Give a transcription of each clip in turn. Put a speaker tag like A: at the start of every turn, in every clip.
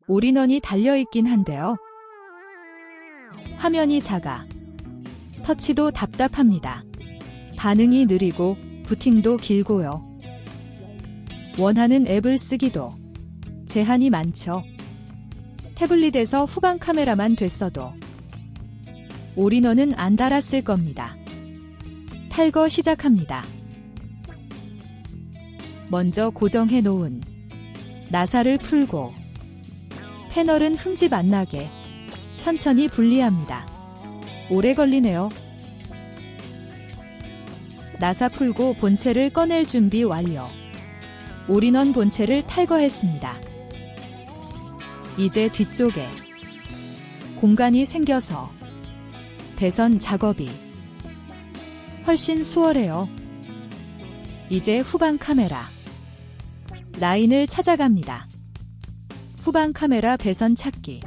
A: 올인원이 달려있긴 한데요. 화면이 작아 터치도 답답합니다. 반응이 느리고 부팅도 길고요. 원하는 앱을 쓰기도 제한이 많죠. 태블릿에서 후방 카메라만 됐어도 올인원은 안 달았을 겁니다. 탈거 시작합니다. 먼저 고정해 놓은 나사를 풀고 패널은 흠집 안 나게 천천히 분리합니다. 오래 걸리네요. 나사 풀고 본체를 꺼낼 준비 완료. 올인원 본체를 탈거했습니다. 이제 뒤쪽에 공간이 생겨서 배선 작업이 훨씬 수월해요. 이제 후방 카메라 라인을 찾아갑니다. 후방 카메라 배선 찾기.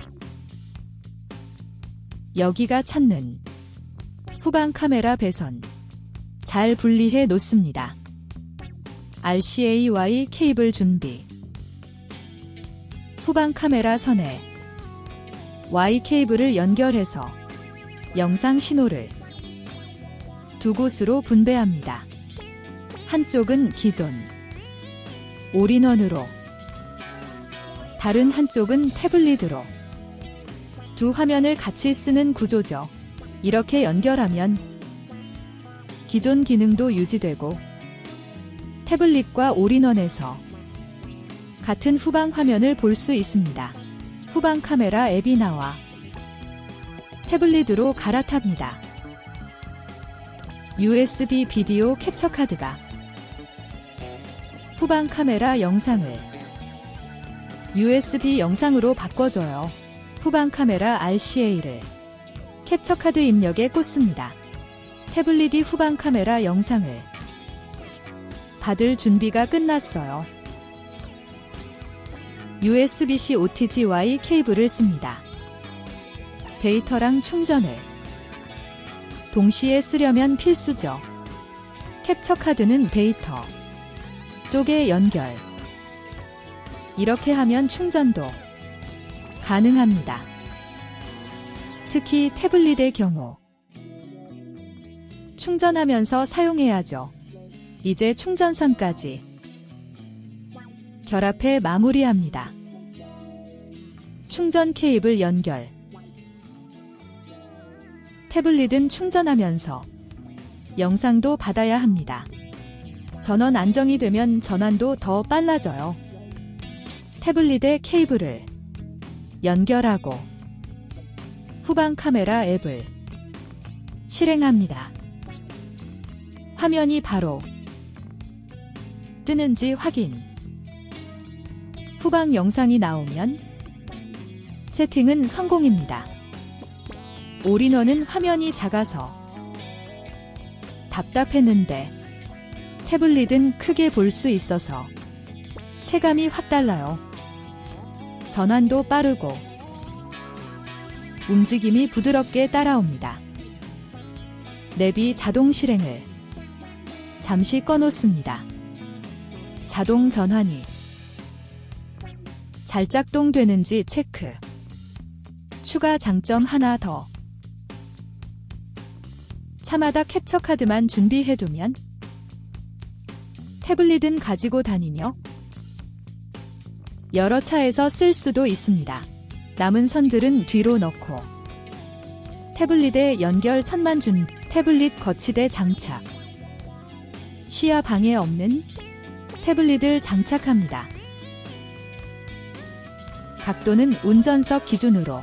A: 여기가 찾는 후방 카메라 배선. 잘 분리해 놓습니다. RCA-Y 케이블 준비. 후방 카메라 선에 Y 케이블을 연결해서 영상 신호를 두 곳으로 분배합니다. 한쪽은 기존 올인원으로, 다른 한쪽은 태블릿으로. 두 화면을 같이 쓰는 구조죠. 이렇게 연결하면 기존 기능도 유지되고 태블릿과 올인원에서 같은 후방 화면을 볼 수 있습니다. 후방 카메라 앱이 나와 태블릿으로 갈아탑니다. USB 비디오 캡처 카드가 후방 카메라 영상을 USB 영상으로 바꿔줘요. 후방 카메라 RCA를 캡처 카드 입력에 꽂습니다. 태블릿이 후방 카메라 영상을 받을 준비가 끝났어요. USB-C OTG-Y 케이블을 씁니다. 데이터랑 충전을 동시에 쓰려면 필수죠. 캡처 카드는 데이터 쪽에 연결. 이렇게 하면 충전도 가능합니다. 특히 태블릿의 경우 충전하면서 사용해야죠. 이제 충전선까지 결합해 마무리합니다. 충전 케이블 연결. 태블릿은 충전하면서 영상도 받아야 합니다. 전원 안정이 되면 전환도 더 빨라져요. 태블릿에 케이블을 연결하고 후방 카메라 앱을 실행합니다. 화면이 바로 뜨는지 확인. 후방 영상이 나오면 세팅은 성공입니다. 올인원은 화면이 작아서 답답했는데 태블릿은 크게 볼 수 있어서 체감이 확 달라요. 전환도 빠르고 움직임이 부드럽게 따라옵니다. 랩이 자동 실행을 잠시 꺼놓습니다. 자동 전환이 잘 작동되는지 체크. 추가 장점 하나 더. 차마다 캡처 카드만 준비해두면 태블릿은 가지고 다니며 여러 차에서 쓸 수도 있습니다. 남은 선들은 뒤로 넣고 태블릿에 연결 선만 준 태블릿 거치대 장착. 시야 방해 없는 태블릿을 장착합니다. 각도는 운전석 기준으로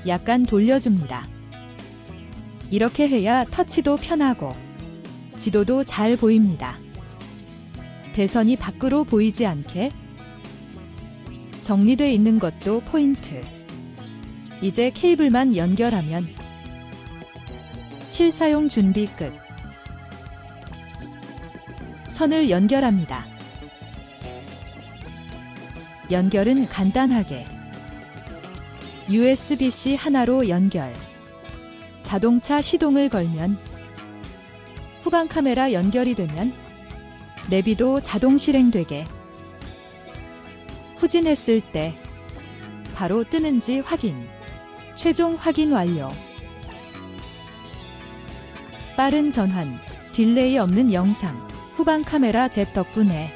A: 약간 돌려줍니다. 이렇게 해야 터치도 편하고 지도도 잘 보입니다. 배선이 밖으로 보이지 않게 정리되어 있는 것도 포인트. 이제 케이블만 연결하면 실사용 준비 끝. 선을 연결합니다. 연결은 간단하게 USB-C 하나로 연결. 자동차 시동을 걸면 후방 카메라 연결이 되면 내비도 자동 실행되게. 후진했을 때 바로 뜨는지 확인. 최종 확인 완료. 빠른 전환, 딜레이 없는 영상, 후방 카메라 잽 덕분에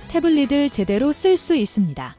A: 태블릿을 제대로 쓸 수 있습니다.